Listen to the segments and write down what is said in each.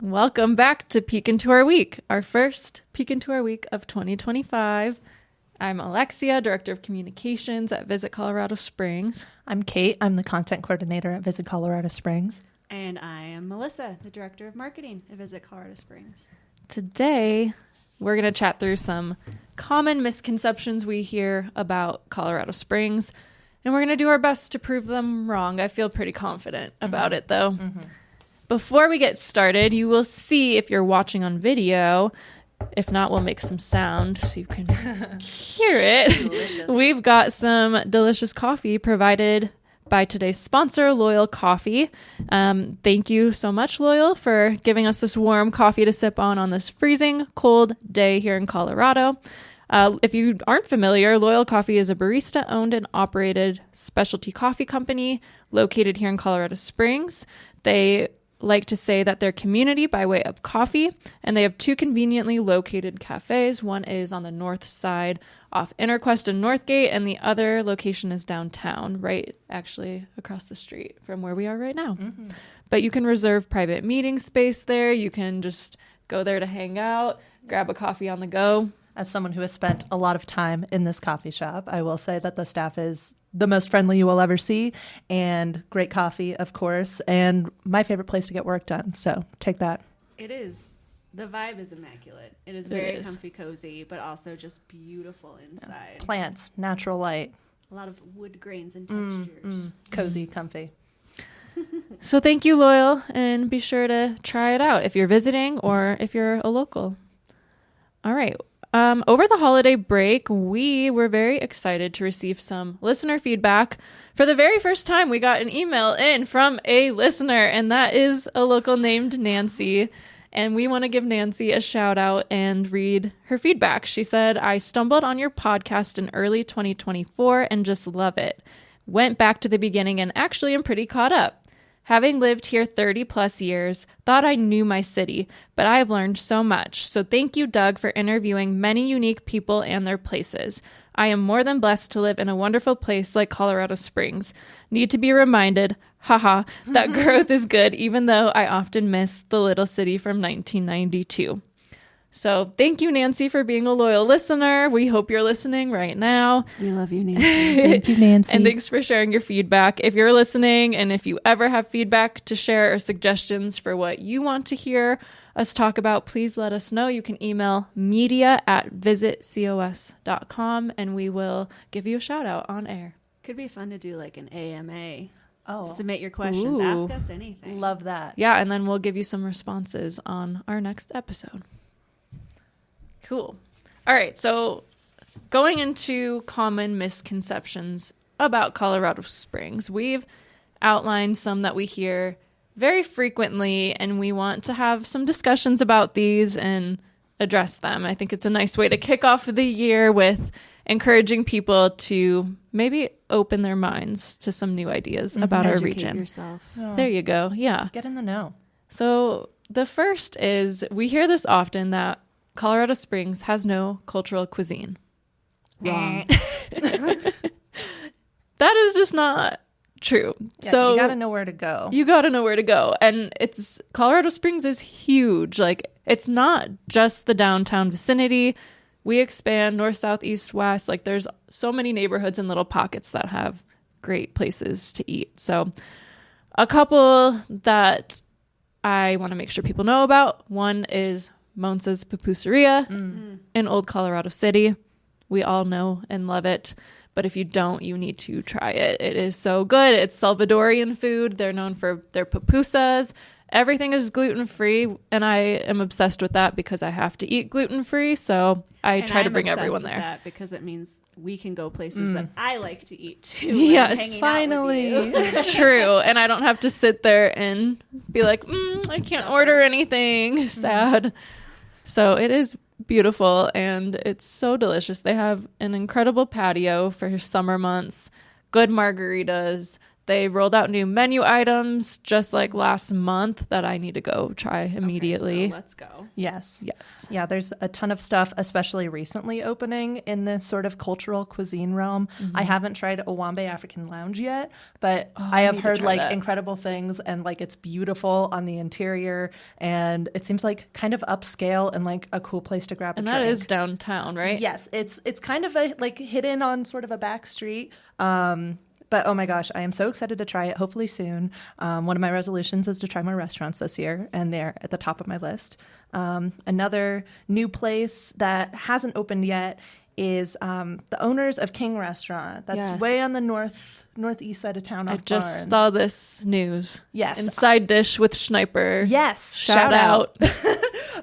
Welcome back to Peek Into Our Week, our first Peek Into Our Week of 2025. I'm Alexia, Director of Communications at Visit Colorado Springs. I'm Kate. I'm the Content Coordinator at Visit Colorado Springs. And I am Melissa, the Director of Marketing at Visit Colorado Springs. Today, we're going to chat through some common misconceptions we hear about Colorado Springs, and we're going to do our best to prove them wrong. I feel pretty confident about it, though. Before we get started, you will see, if you're watching on video, if not, we'll make some sound so you can hear it. Delicious. We've got some delicious coffee provided by today's sponsor, Loyal Coffee. Thank you so much, Loyal, for giving us this warm coffee to sip on this freezing cold day here in Colorado. If you aren't familiar, Loyal Coffee is a barista-owned and operated specialty coffee company located here in Colorado Springs. They like to say that they're community by way of coffee, and they have two conveniently located cafes. One is on the north side off Interquest and Northgate, and the other location is downtown, right actually across the street from where we are right now. But you can reserve private meeting space there. You can just go there to hang out, grab a coffee on the go. As someone who has spent a lot of time in this coffee shop, I will say that the staff is the most friendly you will ever see, and great coffee, of course, and my favorite place to get work done. So take that. It is. The vibe is immaculate. It is very comfy, cozy, but also just beautiful inside. Plants, natural light, A lot of wood grains and textures. cozy, comfy. So thank you, Loyal, and be sure to try it out if you're visiting or if you're a local. All right. Over the holiday break, we were very excited to receive some listener feedback. For the very first time, we got an email in from a listener, and that is a local named Nancy. And we want to give Nancy a shout out and read her feedback. She said, "I stumbled on your podcast in early 2024 and just love it. Went back to the beginning and actually am pretty caught up. Having lived here 30 plus years, thought I knew my city, but I have learned so much. So thank you, Doug, for interviewing many unique people and their places. I am more than blessed to live in a wonderful place like Colorado Springs. Need to be reminded, haha, that growth is good, even though I often miss the little city from 1992. So thank you, Nancy, for being a loyal listener. We hope you're listening right now. We love you, Nancy. Thank you, Nancy. And thanks for sharing your feedback. If you're listening and if you ever have feedback to share or suggestions for what you want to hear us talk about, please let us know. You can email media@visitcos.com and we will give you a shout out on air. Could be fun to do like an AMA. Oh, Submit your questions. Ooh. Ask us anything. love that. Yeah, and then we'll give you some responses on our next episode. Cool. All right, so going into common misconceptions about Colorado Springs, we've outlined some that we hear very frequently, and we want to have some discussions about these and address them. I think it's a nice way to kick off the year with encouraging people to maybe open their minds to some new ideas about our Educate region. yourself. There you go. Yeah. Get in the know. So the first is, we hear this often, that Colorado Springs has no cultural cuisine. Wrong. That is just not true. Yeah, So you got to know where to go. you got to know where to go. And Colorado Springs is huge. Like, it's not just the downtown vicinity. We expand north, south, east, west. Like, there's so many neighborhoods and little pockets that have great places to eat. So a couple that I want to make sure people know about. One is Monza's Pupuseria in Old Colorado City. We all know and love it. But if you don't, you need to try it. It is so good. It's Salvadorian food. They're known for their pupusas. Everything is gluten-free, and I am obsessed with that because I have to eat gluten-free, so I try to bring everyone there. That because it means we can go places that I like to eat too. Yes, finally. True, and I don't have to sit there and be like, I can't order anything. Sad. So it is beautiful, and it's so delicious. They have an incredible patio for summer months, good margaritas. They rolled out new menu items just like last month that I need to go try immediately. Okay, so let's go. Yes. Yes. Yeah, there's a ton of stuff, especially recently opening in this sort of cultural cuisine realm. I haven't tried Owambe African Lounge yet, but I have need to heard try like that. incredible things, and like it's beautiful on the interior, and it seems like kind of upscale and like a cool place to grab And a that drink. is downtown, right? Yes, it's kind of a like hidden on sort of a back street. But oh my gosh, I am so excited to try it. Hopefully soon. One of my resolutions is to try more restaurants this year, and they're at the top of my list. Another new place that hasn't opened yet is the owners of King Restaurant. That's Yes. way on the northeast side of town. I off just Barnes. saw this news. Yes. Inside dish with Schneiper. Yes, Shout out.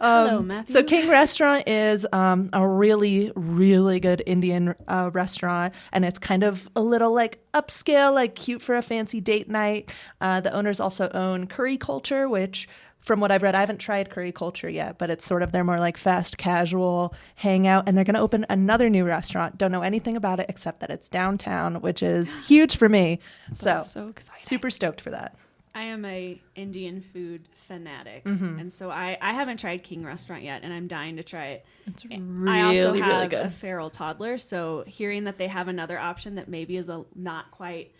Hello, Matthew. So King Restaurant is a really, really good Indian restaurant, and it's kind of a little like upscale, like cute for a fancy date night. The owners also own Curry Culture, which from what I've read, I haven't tried Curry Culture yet, but it's sort of their more like fast casual hangout, and they're going to open another new restaurant. Don't know anything about it except that it's downtown, which is huge for me. So exciting. super stoked for that. I am a Indian food fanatic, and so I haven't tried King Restaurant yet, and I'm dying to try it. It's I also really, have really a good. feral toddler, so hearing that they have another option that maybe is not quite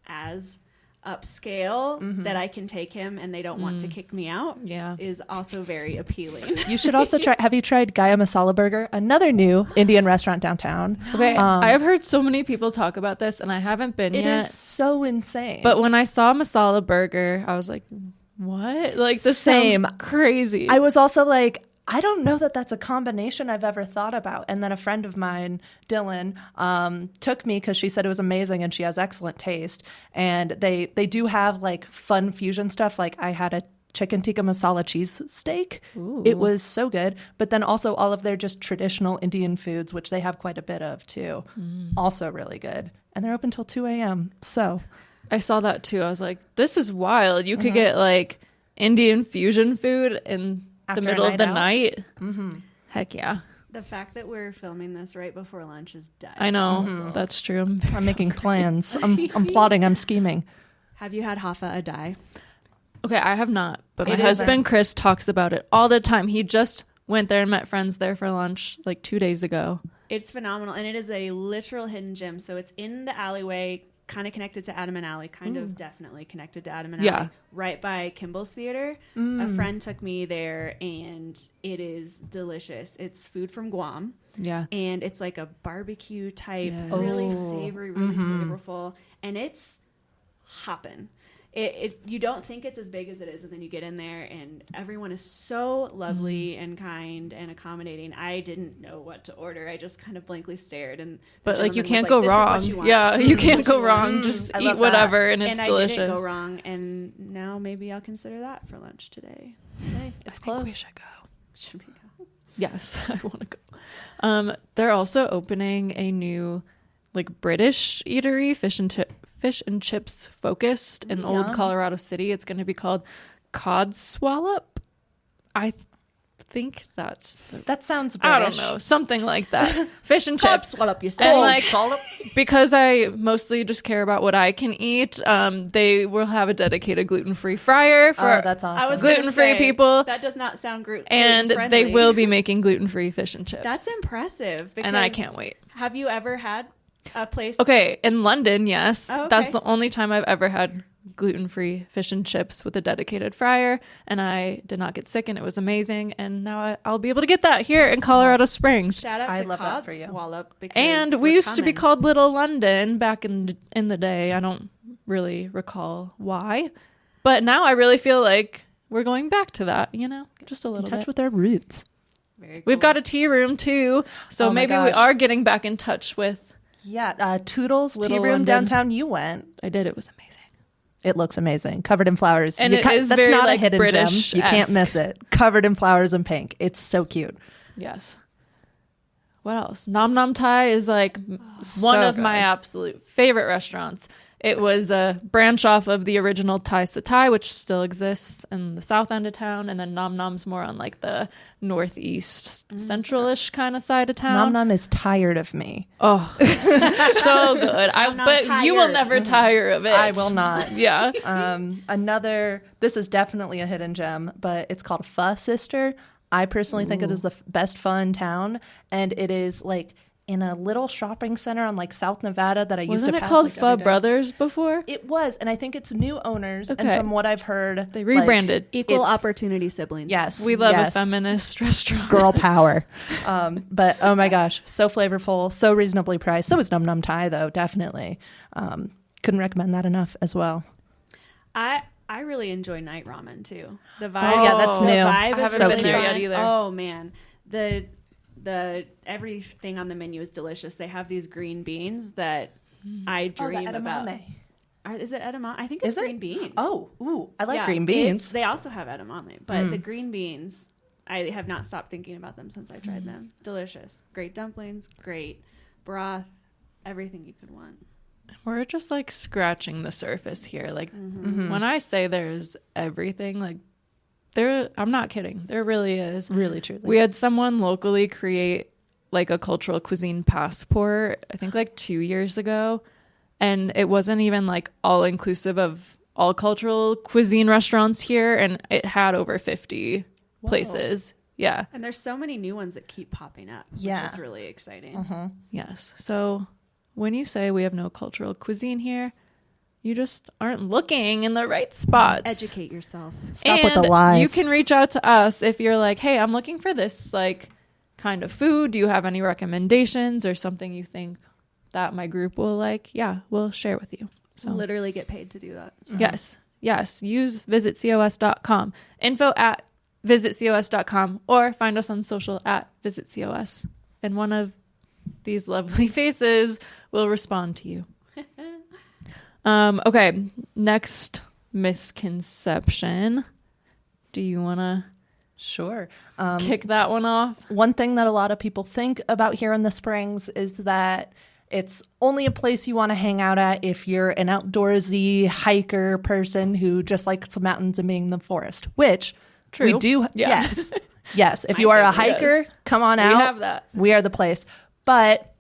as upscale that I can take him and they don't want to kick me out Yeah. is also very appealing. You should also try. Have you tried Gaya Masala Burger? Another new Indian restaurant downtown. Okay, I have heard so many people talk about this, and I haven't been It yet. is so insane. But when I saw masala burger, I was like, "What? Like this Same. sounds crazy." I was also like, I don't know that that's a combination I've ever thought about. And then a friend of mine, Dylan, took me because she said it was amazing and she has excellent taste. And they do have like fun fusion stuff. Like I had a chicken tikka masala cheese steak. Ooh. It was so good. But then also all of their just traditional Indian foods, which they have quite a bit of too. Also really good. And they're open till 2 a.m. So I saw that too. I was like, "This is wild." You could get like Indian fusion food in After the a middle of night the out? night. Heck yeah. The fact that we're filming this right before lunch is dead. I know. That's true. I'm making plans. I'm plotting. I'm scheming. Have you had Hafa Adai? Okay, I have not, but my It is husband Chris talks about it all the time. He just went there and met friends there for lunch like 2 days ago. It's phenomenal, and it is a literal hidden gem. So it's in the alleyway, kind of connected to Adam and Alley, kind of definitely connected to Adam and Yeah. Alley, right by Kimball's Theater. A friend took me there, and it is delicious. It's food from Guam, Yeah. and it's like a barbecue type, Yes. really savory, really flavorful, and it's hopping. You don't think it's as big as it is, and then you get in there, and everyone is so lovely and kind and accommodating. I didn't know what to order. I just kind of blankly stared, and the But like you gentleman can't was go "This is wrong. what you want. Yeah, This you is can't what go you wrong. want." Just I eat love that. whatever and it's and delicious. I didn't go wrong, and now maybe I'll consider that for lunch today. Hey, it's close. We should go. Should we go? Yes, I want to go. They're also opening a new like British eatery, fish and chips focused in Old Colorado City. It's going to be called Codswallop. I think That sounds British. I don't know, something like that. Fish and chips. Swallow up your And steak. like, because I mostly just care about what I can eat, they will have a dedicated gluten-free fryer for that's awesome. I was gonna gluten-free say, people. That does not sound and gluten-friendly. they will be making gluten-free fish and chips. That's impressive. And I because can't wait. Have you ever had a place? Okay, in London, yes. Oh, okay. That's the only time I've ever had gluten-free fish and chips with a dedicated fryer, and I did not get sick, and it was amazing. And now I'll be able to get that here in Colorado Springs. Shout out I to love that for you. Codswallop. because And we we're used to be coming. called Little London back in the day. I don't really recall why, but now I really feel like we're going back to that. Just a little In touch bit. with our roots. Very We've cool. got a tea room too, so Oh my maybe we gosh. are getting back in touch with. Yeah, Toodles Little Tea Room London. downtown. You went. I did. It was amazing. It looks amazing, covered in flowers. And You it ca- is that's very, not like, a hidden British-esque. gem. You can't miss it. Covered in flowers and pink. It's so cute. Yes. What else? Nom Nom Thai is like one so of my good. absolute favorite restaurants. It was a branch off of the original Thai Satay, which still exists in the south end of town, and then Nom Nom's more on like the northeast, centralish kind of side of town. Nom Nom is tired of me. Oh, it's so good. But you will tired. never tire of it. I will not. Yeah. This is definitely a hidden gem, but it's called Pho Sister. I personally think it is the best pho in town, and it is like in a little shopping center on like South Nevada that I used Wasn't to it pass. called like, Pho every day. Brothers before? It was, and I think it's new owners. And Okay. from what I've heard, They rebranded. Equal It's- opportunity siblings. Yes, We love yes. a feminist restaurant. Girl power. But oh my gosh, so flavorful, so reasonably priced. So is Num Num Thai though, definitely. Couldn't recommend that enough as well. I really enjoy night ramen too. The vibe. Oh, yeah, that's the new. vibe I is haven't really been there fun. yet either. Oh man, the everything on the menu is delicious. They have these green beans that I dream about. Is it edamame? I think it's Is it? green beans. Oh, ooh, I like Yeah, green beans. They also have edamame, but the green beans, I have not stopped thinking about them since I tried them. Delicious. Great dumplings, great broth, everything you could want. We're just like scratching the surface here. Like when I say there's everything, like I'm not kidding. There really is. Really, truly. We had someone locally create like a cultural cuisine passport, I think like 2 years ago. And it wasn't even like all inclusive of all cultural cuisine restaurants here. And it had over 50 places. Yeah. And there's so many new ones that keep popping up, which Yeah. is really exciting. Yes. So when you say we have no cultural cuisine here, you just aren't looking in the right spots. Educate yourself. Stop with the And lies. you can reach out to us if you're like, hey, I'm looking for this like kind of food. Do you have any recommendations or something you think that my group will like? Yeah, we'll share with you. So Literally get paid to do that. So. yes. Use visitcos.com. info@visitcos.com or find us on social @visitcos. And one of these lovely faces will respond to you. Okay, next misconception. Do you want to Sure. kick that one off? One thing that a lot of people think about here in the Springs is that it's only a place you want to hang out at if you're an outdoorsy hiker person who just likes the mountains and being in the forest, which True. we do. Yeah. Yes. Yes. If you are a favorite, hiker, come on out. We have that. We are the place. But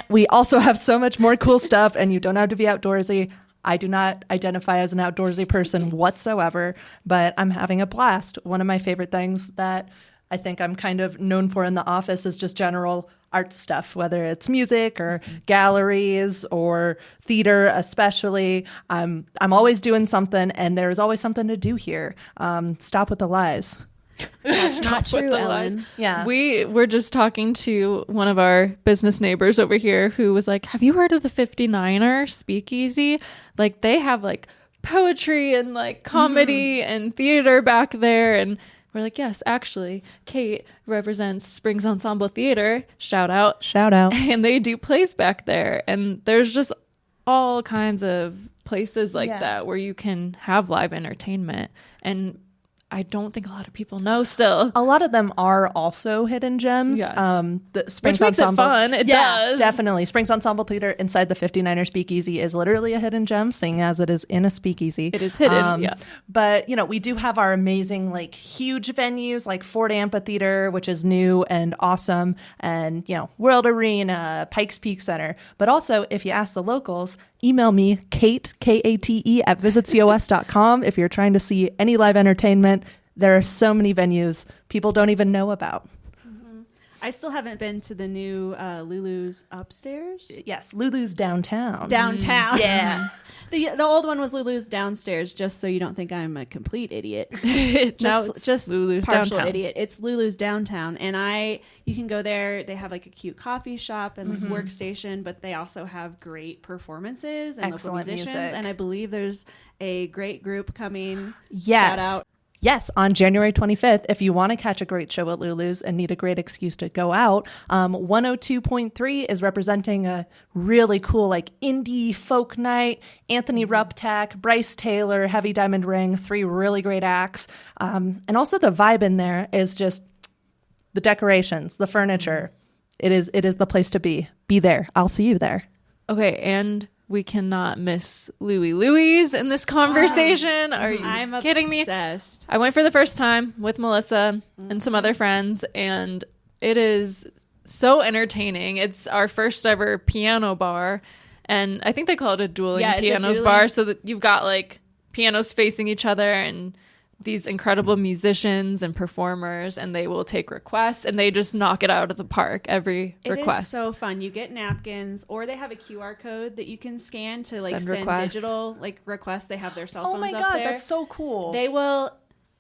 we also have so much more cool stuff, and you don't have to be outdoorsy. I do not identify as an outdoorsy person whatsoever, but I'm having a blast. One of my favorite things that I think I'm kind of known for in the office is just general art stuff, whether it's music or galleries or theater, especially. I'm always doing something, and there's always something to do here. Stop with the lies. That's not Stop with true, the lies. Ellen. Yeah. We were just talking to one of our business neighbors over here who was like, have you heard of the 59er Speakeasy? Like they have like poetry and like comedy and theater back there. And we're like, yes, actually, Kate represents Springs Ensemble Theater. Shout out. Shout out. And they do plays back there. And there's just all kinds of places like Yeah. that where you can have live entertainment. And I don't think a lot of people know still. A lot of them are also hidden gems. Yes. The Springs Which makes it Ensemble, fun. It does. Definitely. Springs Ensemble Theater inside the 59er Speakeasy is literally a hidden gem, seeing as it is in a speakeasy. It is hidden, yeah. But, we do have our amazing, like, huge venues like Ford Amphitheater, which is new and awesome, and, World Arena, Pikes Peak Center. But also, if you ask the locals, email me, Kate, Kate, @visitcos.com if you're trying to see any live entertainment. There are so many venues people don't even know about. I still haven't been to the new Lulu's upstairs. Yes, Lulu's downtown. Downtown. Yeah. The old one was Lulu's downstairs, just so you don't think I'm a complete idiot. Now it's just Lulu's partial downtown. idiot. It's Lulu's downtown, and you can go there. They have like a cute coffee shop and like workstation, but they also have great performances and Excellent local musicians. music. And I believe there's a great group coming. Yes. Shout out. Yes, on January 25th, if you want to catch a great show at Lulu's and need a great excuse to go out, 102.3 is representing a really cool, like, indie folk night. Anthony Ruptak, Bryce Taylor, Heavy Diamond Ring, 3 really great acts. And also the vibe in there is just the decorations, the furniture. It is the place to be. Be there. I'll see you there. Okay, and we cannot miss Louie's in this conversation. Are you I'm kidding me? obsessed. I went for the first time with Melissa and some other friends, and it is so entertaining. It's our first ever piano bar, and I think they call it a dueling pianos bar, so that you've got like pianos facing each other and these incredible musicians and performers, and they will take requests, and they just knock it out of the park every request. It is so fun. You get napkins, or they have a QR code that you can scan to like send requests. Digital like requests. They have their cell phones Oh my up God, there. that's so cool. They will,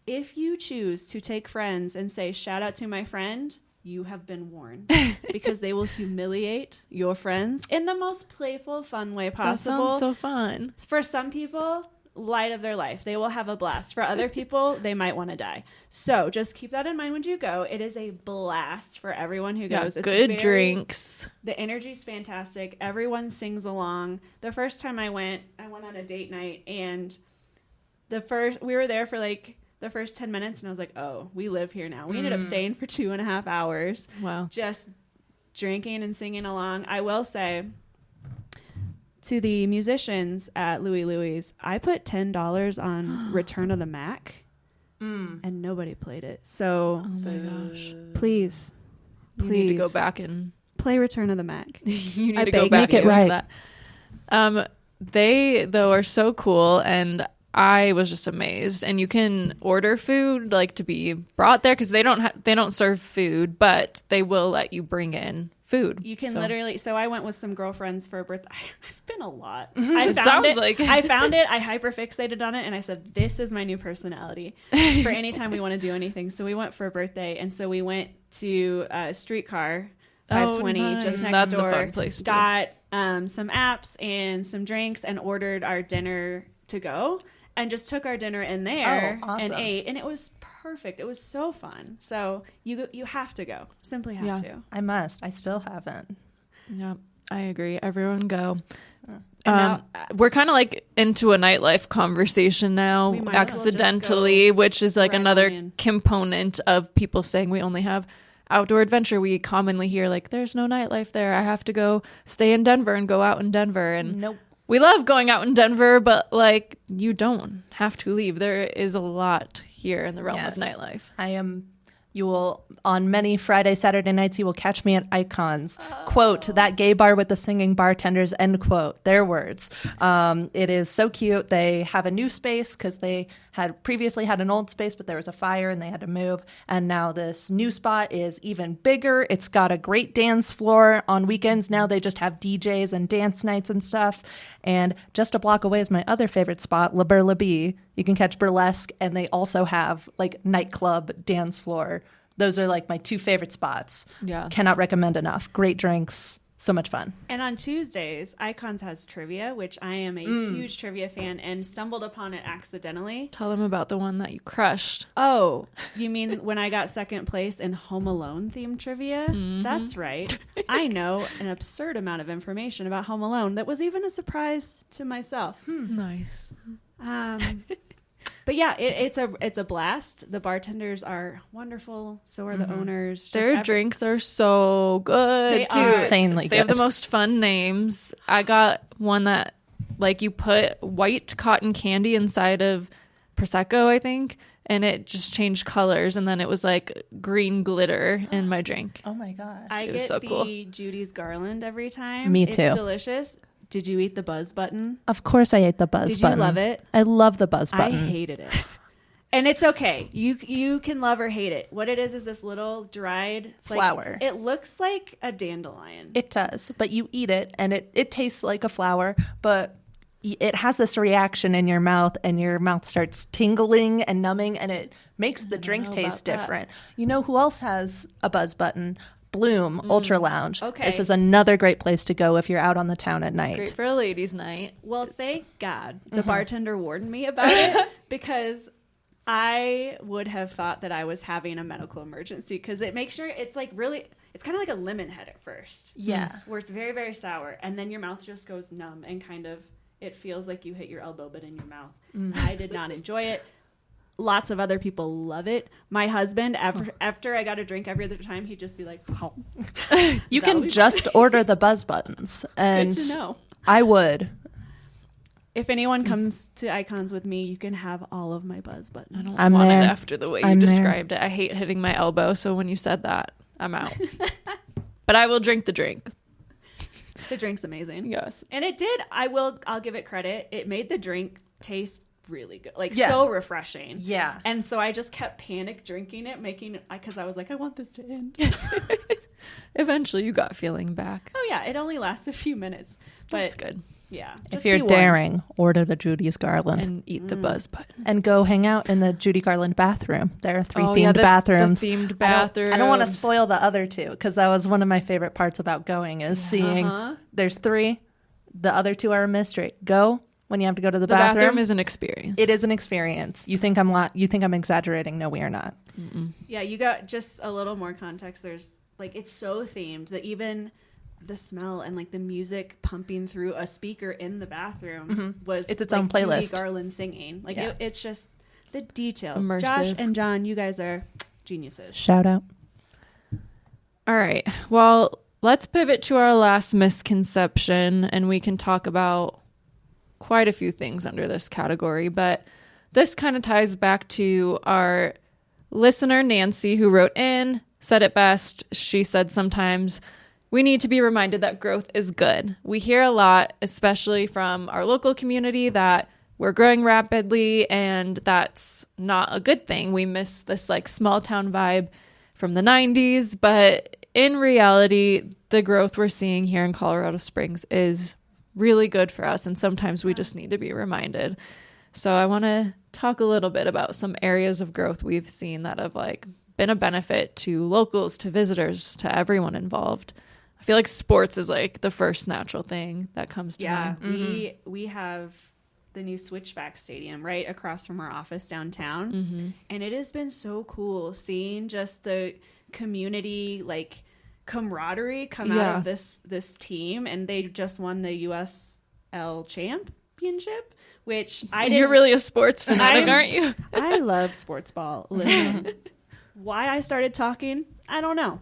if you choose to take friends and say, shout out to my friend, you have been warned. Because they will humiliate your friends in the most playful, fun way That possible. sounds so fun. For some people, light of their life. They will have a blast. For other people, they might want to die. So just keep that in mind when you go. It is a blast for everyone who goes. It's Good drinks. The energy's fantastic. Everyone sings along. The first time I went on a date night, and we were there for like the first 10 minutes, and I was like, oh, we live here now. We ended up staying for 2.5 hours. Wow. Just drinking and singing along. I will say, to the musicians at Louie's, I put $10 on Return of the Mac, and nobody played it. So, Oh my gosh. please, You need to go back and play Return of the Mac. you need I to go beg, back make it and do right. that. They though are so cool, and I was just amazed. And you can order food like to be brought there because they don't serve food, but they will let you bring in food. You can So- literally. So I went with some girlfriends for a birthday. I've been a lot. It I sounds like it. I found it. I hyperfixated on it, and I said, "This is my new personality for any time we want to do anything." So we went for a birthday, and so we went to Streetcar 520 nice. just next That's a door. fun place, too. Got some apps and some drinks, and ordered our dinner to go, and just took our dinner in there Oh, awesome. and ate, and it was perfect. It was so fun. So you have to go. Simply have Yeah. to. I must. I still haven't. Yeah, I agree. Everyone go. And now- We're kind of like into a nightlife conversation now, We might as well just accidentally, which is like right another on in. component of people saying we only have outdoor adventure. We commonly hear like, there's no nightlife there. I have to go stay in Denver and go out in Denver. And Nope. we love going out in Denver, but like you don't have to leave. There is a lot here in the realm of Yes. nightlife. You will, on many Friday, Saturday nights, you will catch me at Icons. Quote, that gay bar with the singing bartenders, end quote. Their words. It is so cute. They have a new space because they had previously had an old space, but there was a fire and they had to move. And now this new spot is even bigger. It's got a great dance floor. On weekends now they just have DJs and dance nights and stuff. And just a block away is my other favorite spot, La Burla Bee. You can catch burlesque, and they also have like nightclub dance floor. Those are like my two favorite spots. Yeah. Cannot recommend enough. Great drinks. So much fun. And on Tuesdays, Icons has trivia, which I am a huge trivia fan and stumbled upon it accidentally. Tell them about the one that you crushed. Oh, you mean when I got second place in Home Alone themed trivia? That's right. I know an absurd amount of information about Home Alone that was even a surprise to myself. Nice. But yeah, it's a blast. The bartenders are wonderful. So are the owners. Just Their drinks are so good They too. are. Insanely They have the good. most fun names. I got one that like you put white cotton candy inside of Prosecco, I think, and it just changed colors, and then it was like green glitter in my drink. Oh my gosh. I It was get so the cool. Judy's Garland every time. Me It's too. delicious. Did you eat the buzz button? Of course I ate the buzz Did button. you love it? I love the buzz I button. hated it. And it's okay. You can love or hate it. What it is this little dried Flower. It looks like a dandelion. It does, but you eat it and it tastes like a flower, but it has this reaction in your mouth and your mouth starts tingling and numbing and it makes the drink know taste about that. different. You know who else has a buzz button? Bloom Ultra Lounge. Okay. This is another great place to go if you're out on the town at night. Great for a ladies' night. Well, thank God the bartender warned me about it because I would have thought that I was having a medical emergency because it makes sure it's like really, it's kind of like a lemon head at first. Yeah. Where it's very, very sour. And then your mouth just goes numb and kind of, it feels like you hit your elbow, but in your mouth. I did not enjoy it. Lots of other people love it. My husband, after I got a drink every other time, he'd just be like, oh. You That'll can be just order the buzz buttons. And Good to know. I would. If anyone comes to Icons with me, you can have all of my buzz buttons. I don't I'm want there. it after the way you I'm there. described it. I hate hitting my elbow, so when you said that, I'm out. But I will drink the drink. The drink's amazing. Yes. And it did. I'll give it credit. It made the drink taste really good. Like, Yeah. so refreshing. Yeah. And so I just kept panic drinking it, because I was like, I want this to end. Eventually, you got feeling back. Oh, yeah. It only lasts a few minutes. But That's good. yeah. If just you're be warned. daring, order the Judy's Garland. And eat the buzz button. And go hang out in the Judy Garland bathroom. There are 3 Oh, themed yeah, bathrooms. The themed bathrooms. I don't want to spoil the other 2 because that was one of my favorite parts about going is seeing there's 3. The other 2 are a mystery. Go when you have to go to the bathroom is an experience. It is an experience. You think I'm exaggerating? No, we are not. Mm-mm. Yeah, you got just a little more context. There's like, it's so themed that even the smell and like the music pumping through a speaker in the bathroom was It's its like own playlist. Judy Garland singing. Like Yeah. it's just the details. Immersive. Josh and John, you guys are geniuses. Shout out. All right. Well, let's pivot to our last misconception, and we can talk about quite a few things under this category. But this kind of ties back to our listener, Nancy, who wrote in, said it best. She said sometimes we need to be reminded that growth is good. We hear a lot, especially from our local community, that we're growing rapidly, and that's not a good thing. We miss this like small town vibe from the 90s, but in reality, the growth we're seeing here in Colorado Springs is really good for us, and sometimes we just need to be reminded. So I want to talk a little bit about some areas of growth we've seen that have like been a benefit to locals, to visitors, to everyone involved. I feel like sports is like the first natural thing that comes to mind. We have the new Switchback Stadium right across from our office downtown, and it has been so cool seeing just the community like camaraderie come out of this team, and they just won the USL championship, which You're really a sports fanatic, aren't you? I love sports ball. Listen, why I started talking, I don't know.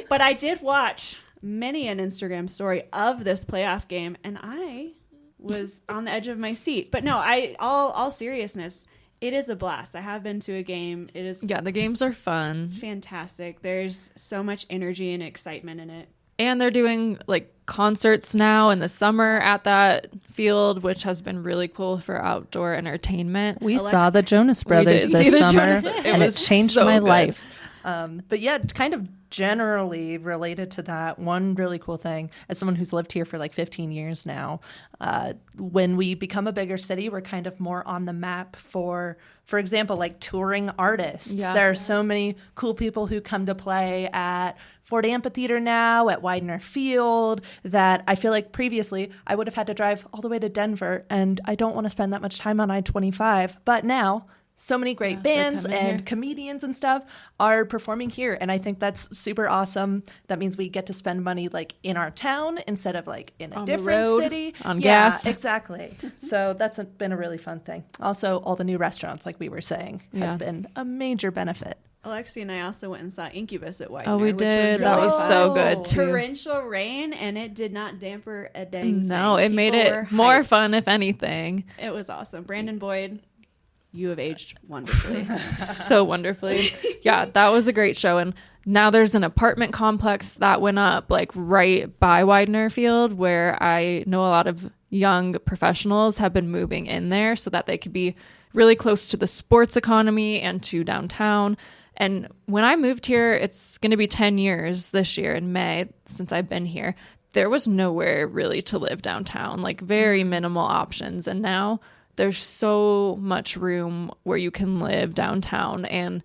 But I did watch many an Instagram story of this playoff game, and I was on the edge of my seat. But no, all seriousness, it is a blast. I have been to a game. It is Yeah, the games are fun. It's fantastic. There's so much energy and excitement in it. And they're doing like concerts now in the summer at that field, which has been really cool for outdoor entertainment. We saw the Jonas Brothers did see this the summer, Jonas Brothers. It and it was changed so my good. life. But yeah, kind of generally related to that, one really cool thing, as someone who's lived here for like 15 years now, when we become a bigger city, we're kind of more on the map for example, like touring artists. Yeah. There are so many cool people who come to play at Ford Amphitheater now, at Widener Field, that I feel like previously I would have had to drive all the way to Denver, and I don't want to spend that much time on I-25. But now, so many great bands coming and here. comedians and stuff are performing here, and I think that's super awesome. That means we get to spend money like in our town instead of like in a On the different road, city. on Yeah, gas. exactly. So that's been a really fun thing. Also, all the new restaurants, like we were saying, has Yeah. been a major benefit. Alexi and I also went and saw Incubus at Widener. Oh, we which did. That was fun. so good, too. Torrential rain, and it did not damper a dang No, thing. it made People were it more hyped. fun, if anything. It was awesome. Brandon Boyd, you have aged wonderfully. So wonderfully. Yeah, that was a great show. And now there's an apartment complex that went up like right by Widener Field, where I know a lot of young professionals have been moving in there so that they could be really close to the sports economy and to downtown. And when I moved here, it's going to be 10 years this year in May since I've been here. There was nowhere really to live downtown, like very minimal options. And now there's so much room where you can live downtown. And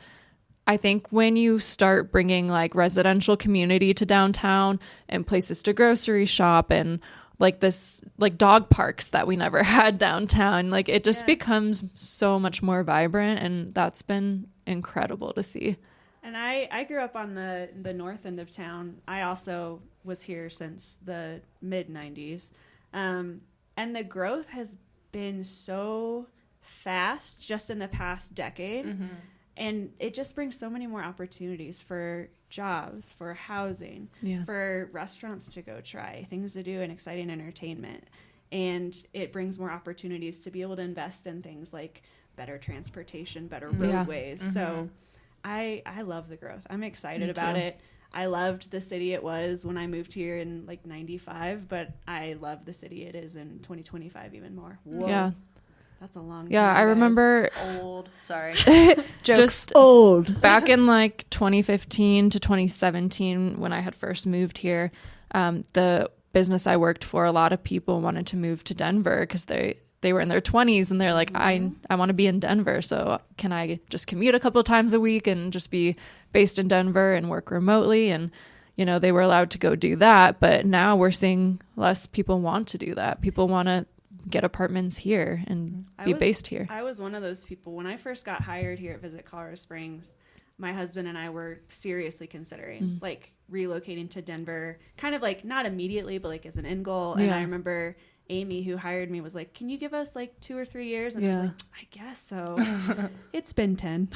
I think when you start bringing like residential community to downtown and places to grocery shop and like this, like dog parks that we never had downtown, like it just becomes so much more vibrant. And that's been incredible to see. And I grew up on the north end of town. I also was here since the mid-90s. And the growth has been so fast just in the past decade. And it just brings so many more opportunities for jobs, for housing, for restaurants to go try, things to do, and exciting entertainment. And it brings more opportunities to be able to invest in things like better transportation, better roadways. So I love the growth. I'm excited about it. I loved the city it was when I moved here in like 95, but I love the city it is in 2025 even more. Whoa. Yeah. That's a long time. Yeah, I remember Old. Sorry. just old. back in like 2015 to 2017 when I had first moved here, the business I worked for, a lot of people wanted to move to Denver because they were in their 20s and they're like, I want to be in Denver. So can I just commute a couple of times a week and just be based in Denver and work remotely? And, you know, they were allowed to go do that. But now we're seeing less people want to do that. People want to get apartments here and be based here. I was one of those people. When I first got hired here at Visit Colorado Springs, my husband and I were seriously considering like relocating to Denver, kind of like not immediately, but like as an end goal. And I remember Amy, who hired me, was like, can you give us like 2 or 3 years? And I was like, I guess so. It's been 10.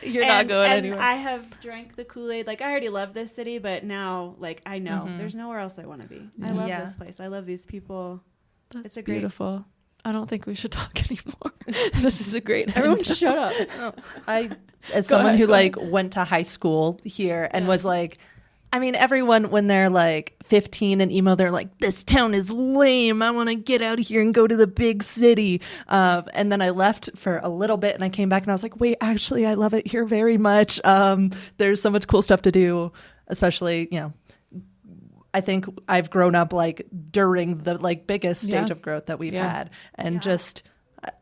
You're not going anywhere. I have drank the Kool-Aid. Like, I already love this city, but now like I know there's nowhere else I want to be. I love this place. I love these people. It's beautiful. I don't think we should talk anymore. This is a great. Everyone shut up. As someone who like went to high school here and was like, I mean, everyone when they're like 15 and emo, they're like, this town is lame. I want to get out of here and go to the big city. And then I left for a little bit and I came back and I was like, wait, actually, I love it here very much. There's so much cool stuff to do, especially, you know, I think I've grown up like during the like biggest stage of growth that we've had. And just,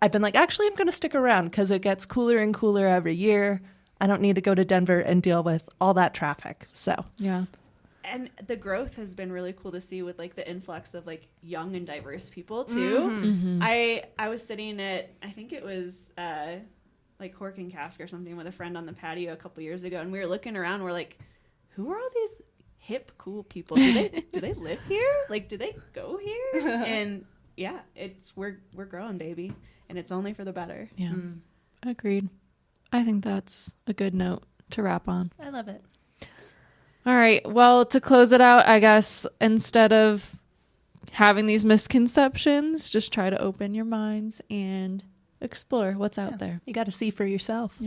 I've been like, actually, I'm going to stick around because it gets cooler and cooler every year. I don't need to go to Denver and deal with all that traffic. So, and the growth has been really cool to see with like the influx of like young and diverse people too. I was sitting at, I think it was like Cork and Cask or something with a friend on the patio a couple years ago. And we were looking around. We're like, who are all these hip, cool people? Do they live here? Like, do they go here? And yeah, we're growing, baby. And it's only for the better. Yeah. Agreed. I think that's a good note to wrap on. I love it. All right. Well, to close it out, I guess instead of having these misconceptions, just try to open your minds and explore what's out there. You got to see for yourself. Yeah.